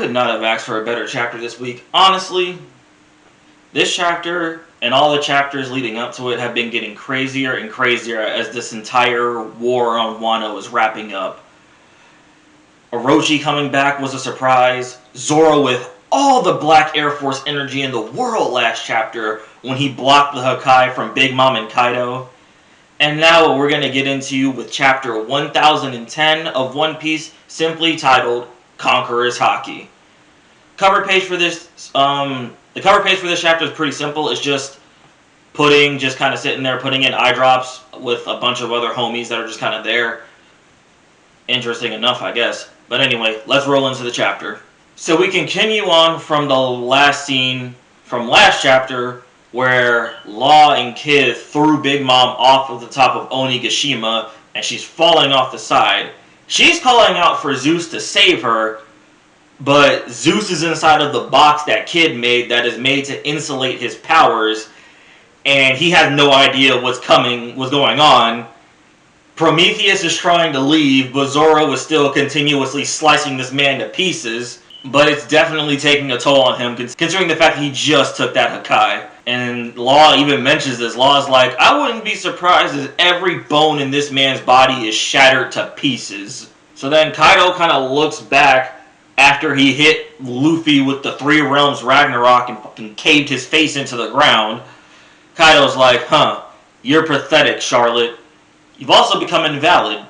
could not have asked for a better chapter this week. Honestly, this chapter and all the chapters leading up to it have been getting crazier and crazier as this entire war on Wano is wrapping up. Orochi coming back was a surprise. Zoro with all the Black Air Force energy in the world last chapter when he blocked the Hakai from Big Mom and Kaido. And now what we're going to get into with chapter 1010 of One Piece, simply titled Conqueror's Haki. Cover page for this, the cover page for this chapter is pretty simple. It's just kind of sitting there, putting in eye drops with a bunch of other homies that are just kind of there. Interesting enough, I guess. But anyway, let's roll into the chapter. So we continue on from the last scene from last chapter, where Law and Kid threw Big Mom off of the top of Onigashima, and she's falling off the side. She's calling out for Zeus to save her, but Zeus is inside of the box that Kid made that is made to insulate his powers, and he has no idea what's going on. Prometheus is trying to leave, but Zoro is still continuously slicing this man to pieces, but it's definitely taking a toll on him, considering the fact that he just took that Hakai. And Law even mentions this. Law's like, I wouldn't be surprised if every bone in this man's body is shattered to pieces. So then Kaido kind of looks back after he hit Luffy with the Three Realms Ragnarok and fucking caved his face into the ground. Kaido's like, you're pathetic, Charlotte. You've also become invalid.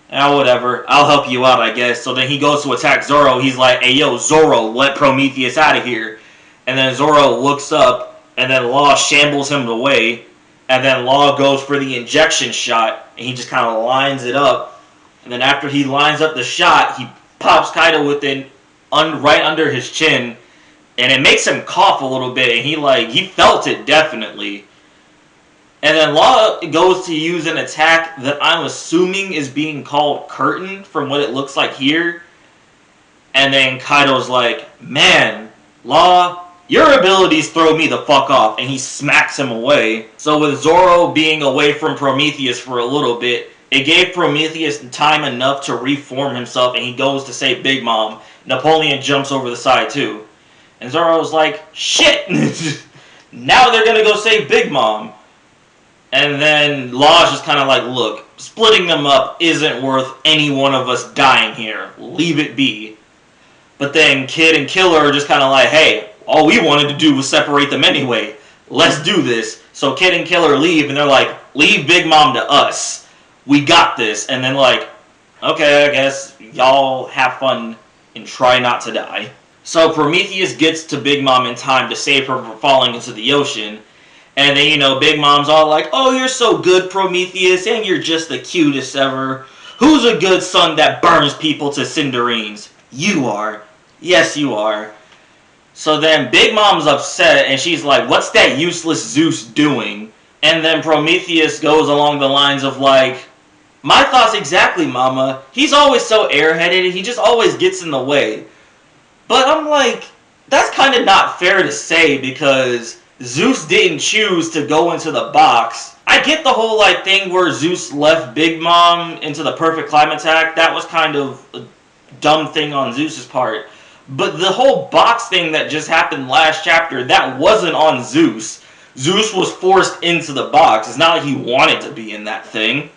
Whatever. I'll help you out, I guess. So then he goes to attack Zoro. He's like, hey, yo, Zoro, let Prometheus out of here. And then Zoro looks up, and then Law shambles him away. And then Law goes for the injection shot, and he just kind of lines it up. And then after he lines up the shot, he pops Kaido with it right under his chin. And it makes him cough a little bit, and he felt it definitely. And then Law goes to use an attack that I'm assuming is being called Curtain from what it looks like here. And then Kaido's like, man, Law, your abilities throw me the fuck off. And he smacks him away. So with Zoro being away from Prometheus for a little bit, it gave Prometheus time enough to reform himself, and he goes to save Big Mom. Napoleon jumps over the side too. And Zoro's like, shit! Now they're gonna go save Big Mom. And then Law's just kind of like, look, splitting them up isn't worth any one of us dying here. Leave it be. But then Kid and Killer are just kind of like, hey, all we wanted to do was separate them anyway. Let's do this. So Kid and Killer leave, and they're like, leave Big Mom to us. We got this. And then like, okay, I guess y'all have fun and try not to die. So Prometheus gets to Big Mom in time to save her from falling into the ocean. And then, Big Mom's all like, oh, you're so good, Prometheus, and you're just the cutest ever. Who's a good son that burns people to cinderines? You are. Yes, you are. So then Big Mom's upset, and she's like, what's that useless Zeus doing? And then Prometheus goes along the lines of like, my thoughts exactly, Mama. He's always so airheaded, and he just always gets in the way. But I'm like, that's kind of not fair to say, because Zeus didn't choose to go into the box. I get the whole thing where Zeus left Big Mom into the perfect climate attack. That was kind of a dumb thing on Zeus's part. But the whole box thing that just happened last chapter, that wasn't on Zeus. Zeus was forced into the box. It's not like he wanted to be in that thing.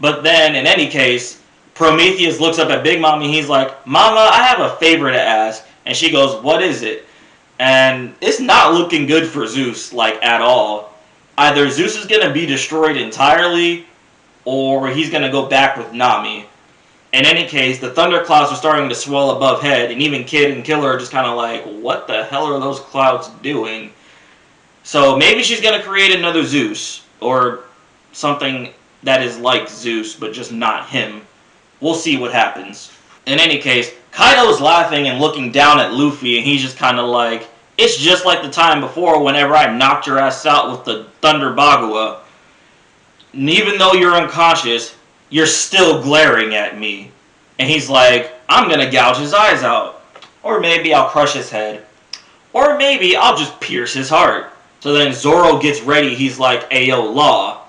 But then, in any case, Prometheus looks up at Big Mom and he's like, Mama, I have a favor to ask. And she goes, what is it? And it's not looking good for Zeus, at all. Either Zeus is going to be destroyed entirely, or he's going to go back with Nami. In any case, the thunderclouds are starting to swell above head, and even Kid and Killer are just kind of like, what the hell are those clouds doing? So maybe she's going to create another Zeus, or something that is like Zeus, but just not him. We'll see what happens. In any case, Kaido's laughing and looking down at Luffy, and he's just kind of like, it's just like the time before whenever I knocked your ass out with the Thunder Bagua. And even though you're unconscious, you're still glaring at me. And he's like, I'm gonna gouge his eyes out. Or maybe I'll crush his head. Or maybe I'll just pierce his heart. So then Zoro gets ready, he's like, Ayo, Law,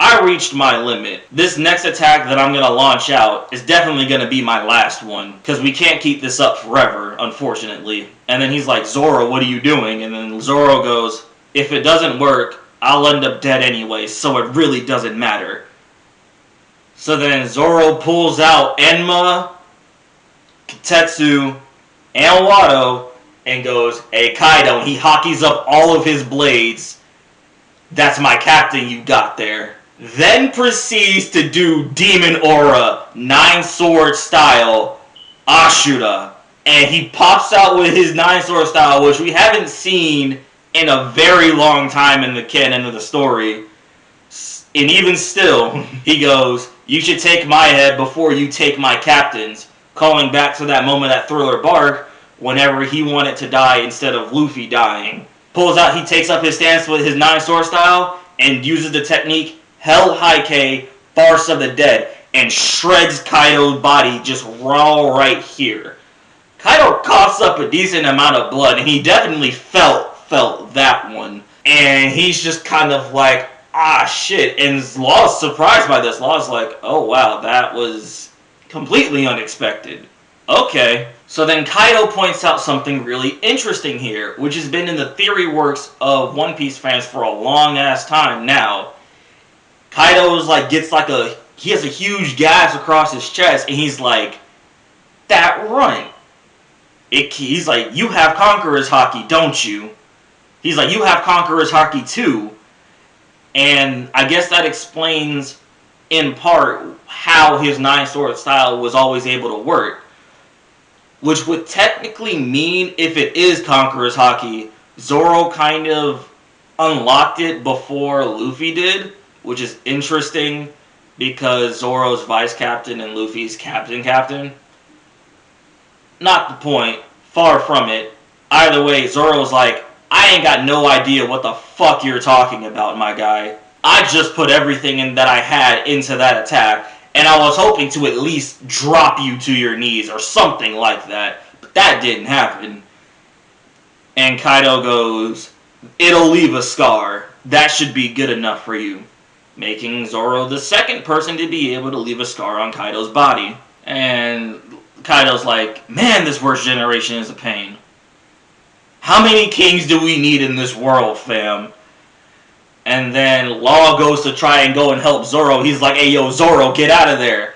I reached my limit. This next attack that I'm going to launch out is definitely going to be my last one, because we can't keep this up forever, unfortunately. And then he's like, Zoro, what are you doing? And then Zoro goes, if it doesn't work, I'll end up dead anyway, so it really doesn't matter. So then Zoro pulls out Enma, Kitetsu, and Wado, and goes, hey Kaido, and he hockeys up all of his blades. That's my captain you got there. Then proceeds to do Demon Aura, 9-sword style, Ashura. And he pops out with his 9-sword style, which we haven't seen in a very long time in the canon of the story. And even still, he goes, you should take my head before you take my captain's. Calling back to that moment at Thriller Bark, whenever he wanted to die instead of Luffy dying. Pulls out, he takes up his stance with his 9-sword style, and uses the technique Hell Heike, Farce of the Dead, and shreds Kaido's body just raw right here. Kaido coughs up a decent amount of blood, and he definitely felt that one. And he's just kind of like, ah shit, and Law's surprised by this. Law's like, oh wow, that was completely unexpected. Okay. So then Kaido points out something really interesting here, which has been in the theory works of One Piece fans for a long ass time now. Kaido's like, he has a huge gash across his chest, and he's like, that runt. He's like, you have Conqueror's Haki, don't you? He's like, you have Conqueror's Haki too. And I guess that explains, in part, how his 9-sword style was always able to work. Which would technically mean, if it is Conqueror's Haki, Zoro kind of unlocked it before Luffy did. Which is interesting, because Zoro's vice captain and Luffy's captain. Not the point. Far from it. Either way, Zoro's like, I ain't got no idea what the fuck you're talking about, my guy. I just put everything in that I had into that attack, and I was hoping to at least drop you to your knees or something like that. But that didn't happen. And Kaido goes, it'll leave a scar. That should be good enough for you. Making Zoro the second person to be able to leave a scar on Kaido's body. And Kaido's like, man, this worst generation is a pain. How many kings do we need in this world, fam? And then Law goes to try and go and help Zoro. He's like, hey, yo, Zoro, get out of there.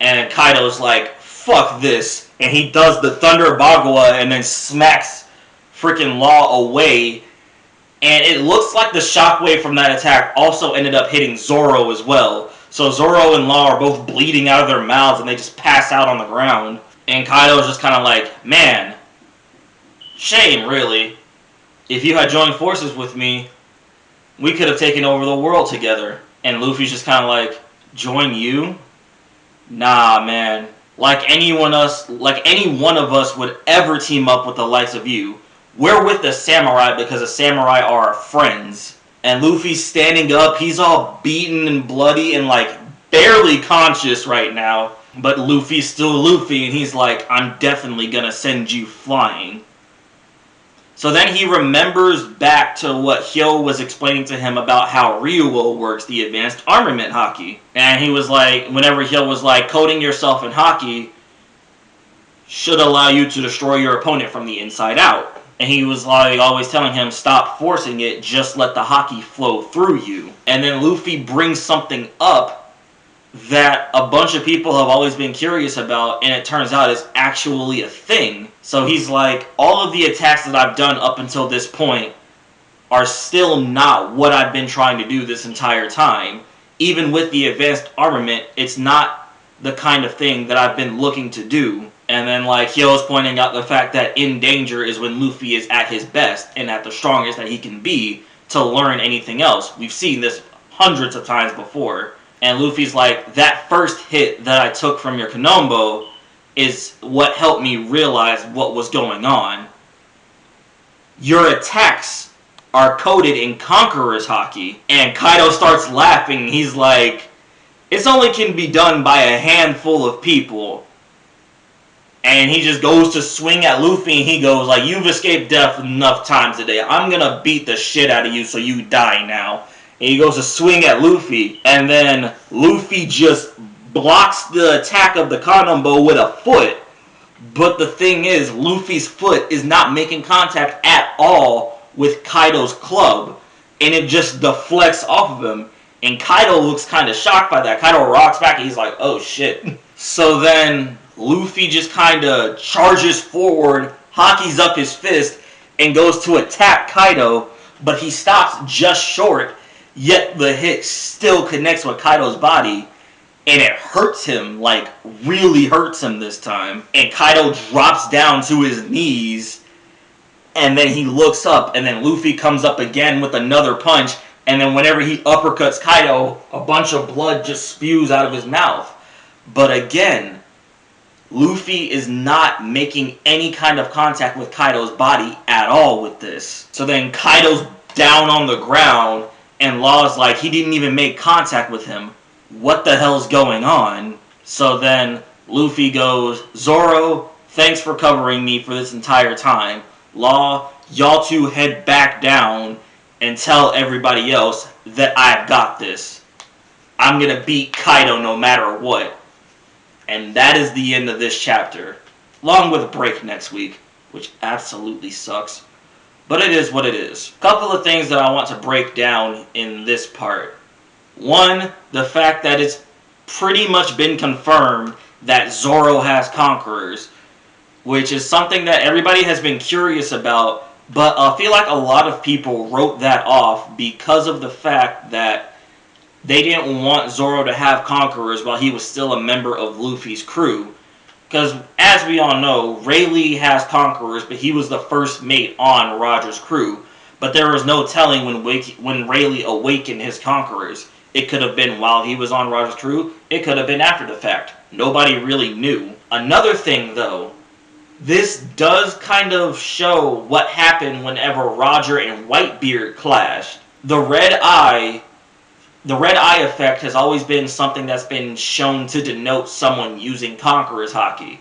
And Kaido's like, fuck this. And he does the Thunder Bagua and then smacks freaking Law away. And it looks like the shockwave from that attack also ended up hitting Zoro as well. So Zoro and Law are both bleeding out of their mouths and they just pass out on the ground. And Kaido's just kind of like, man, shame, really. If you had joined forces with me, we could have taken over the world together. And Luffy's just kind of like, join you? Nah, man. Like any one of us would ever team up with the likes of you. We're with the samurai because the samurai are our friends. And Luffy's standing up. He's all beaten and bloody and like barely conscious right now. But Luffy's still Luffy, and he's like, I'm definitely gonna send you flying. So then he remembers back to what Hyo was explaining to him about how Ryuo works, the advanced armament haki. And he was like, whenever Hyo was like, coding yourself in haki should allow you to destroy your opponent from the inside out. And he was like always telling him, stop forcing it, just let the haki flow through you. And then Luffy brings something up that a bunch of people have always been curious about, and it turns out is actually a thing. So he's like, all of the attacks that I've done up until this point are still not what I've been trying to do this entire time. Even with the advanced armament, it's not the kind of thing that I've been looking to do. And then like Hyo's pointing out the fact that in danger is when Luffy is at his best and at the strongest that he can be to learn anything else. We've seen this hundreds of times before. And Luffy's like, that first hit that I took from your Konombo is what helped me realize what was going on. Your attacks are coded in Conqueror's Haki. And Kaido starts laughing. He's like, it only can be done by a handful of people. And he just goes to swing at Luffy, and he goes like, you've escaped death enough times today. I'm gonna beat the shit out of you so you die now. and he goes to swing at Luffy, and then Luffy just blocks the attack of the Kanonbo with a foot. But the thing is, Luffy's foot is not making contact at all with Kaido's club, and it just deflects off of him. And Kaido looks kind of shocked by that. Kaido rocks back, and he's like, oh shit. So then Luffy just kind of charges forward, hockeys up his fist, and goes to attack Kaido, but he stops just short, yet the hit still connects with Kaido's body, and it hurts him, like really hurts him this time. And Kaido drops down to his knees, and then he looks up, and then Luffy comes up again with another punch, and then whenever he uppercuts Kaido, a bunch of blood just spews out of his mouth. But again, Luffy is not making any kind of contact with Kaido's body at all with this. So then Kaido's down on the ground, and Law's like, he didn't even make contact with him. What the hell's going on? So then Luffy goes, Zoro, thanks for covering me for this entire time. Law, y'all two head back down and tell everybody else that I've got this. I'm gonna beat Kaido no matter what. And that is the end of this chapter. Along with a break next week, which absolutely sucks. But it is what it is. A couple of things that I want to break down in this part. One, the fact that it's pretty much been confirmed that Zoro has Conquerors, which is something that everybody has been curious about, but I feel like a lot of people wrote that off because of the fact that they didn't want Zoro to have Conquerors while he was still a member of Luffy's crew. Because, as we all know, Rayleigh has Conquerors, but he was the first mate on Roger's crew. But there was no telling when Rayleigh awakened his Conquerors. It could have been while he was on Roger's crew. It could have been after the fact. Nobody really knew. Another thing, though, this does kind of show what happened whenever Roger and Whitebeard clashed. The red eye effect has always been something that's been shown to denote someone using Conqueror's Haki.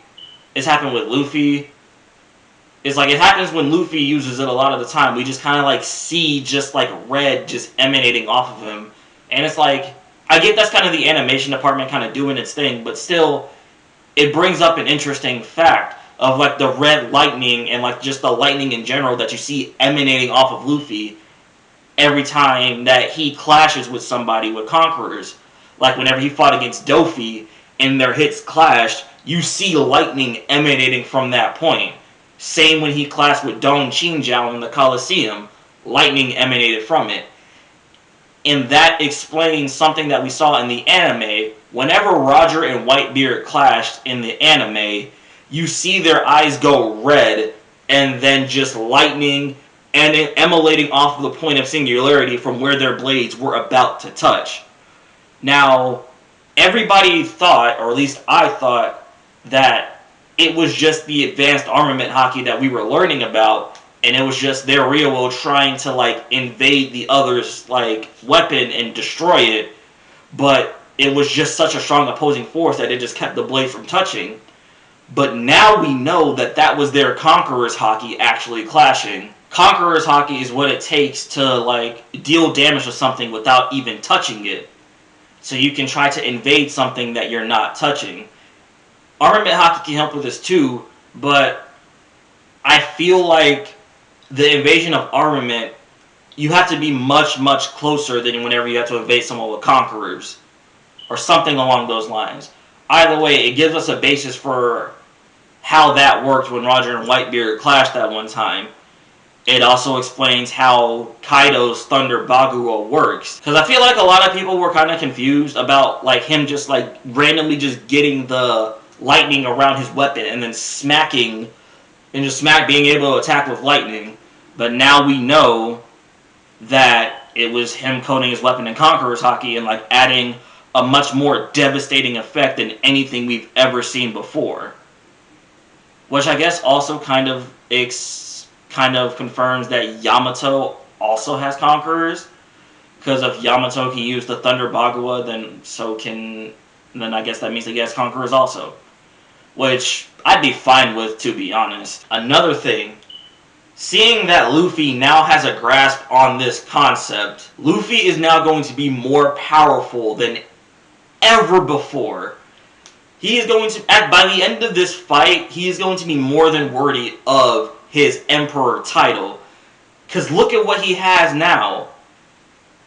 It's happened with Luffy. It's like it happens when Luffy uses it a lot of the time. We just kind of like see just like red just emanating off of him. And it's like, I get that's kind of the animation department kind of doing its thing, but still, it brings up an interesting fact of like the red lightning and like just the lightning in general that you see emanating off of Luffy every time that he clashes with somebody with Conquerors. Like whenever he fought against Dofi and their hits clashed, you see lightning emanating from that point. Same when he clashed with Don Chinjiao in the Colosseum, lightning emanated from it. And that explains something that we saw in the anime. Whenever Roger and Whitebeard clashed in the anime, you see their eyes go red and then just lightning and emanating off of the point of singularity from where their blades were about to touch. Now, everybody thought, or at least I thought, that it was just the advanced armament Haki that we were learning about, and it was just their Ryuo trying to like invade the other's like weapon and destroy it, but it was just such a strong opposing force that it just kept the blade from touching. But now we know that that was their Conqueror's Haki actually clashing. Conqueror's Haki is what it takes to like deal damage to something without even touching it. So you can try to invade something that you're not touching. Armament Haki can help with this too, but I feel like the invasion of armament, you have to be much, much closer than whenever you have to invade someone with Conquerors. Or something along those lines. Either way, it gives us a basis for how that worked when Roger and Whitebeard clashed that one time. It also explains how Kaido's Thunder Baguo works. Because I feel like a lot of people were kind of confused about like him just like randomly just getting the lightning around his weapon and then smacking and just being able to attack with lightning. But now we know that it was him coating his weapon in Conqueror's Haki and like adding a much more devastating effect than anything we've ever seen before. Which I guess also kind of confirms that Yamato also has Conquerors. Because if Yamato can use the Thunder Bagua, then I guess that means he has Conquerors also. Which I'd be fine with, to be honest. Another thing, Seeing that Luffy now has a grasp on this concept, Luffy is now going to be more powerful than ever before. He is going to, by the end of this fight, he is going to be more than worthy of his Emperor title. Because look at what he has now.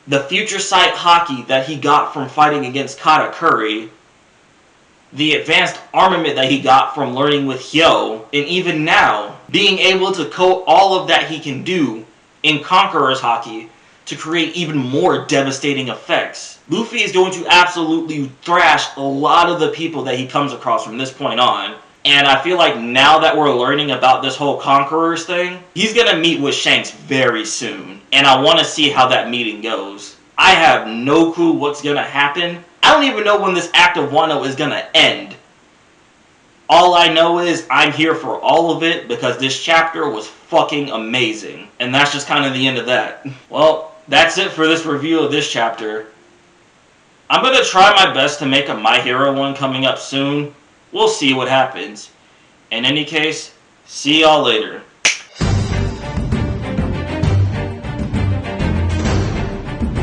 The Future Sight Haki that he got from fighting against Katakuri, the advanced armament that he got from learning with Hyo, and even now, being able to coat all of that he can do in Conqueror's Haki to create even more devastating effects. Luffy is going to absolutely thrash a lot of the people that he comes across from this point on. And I feel like now that we're learning about this whole Conquerors thing, he's going to meet with Shanks very soon. And I want to see how that meeting goes. I have no clue what's going to happen. I don't even know when this Act of Wano is going to end. All I know is I'm here for all of it because this chapter was fucking amazing. And that's just kind of the end of that. Well, that's it for this review of this chapter. I'm going to try my best to make a My Hero one coming up soon. We'll see what happens. In any case, see y'all later.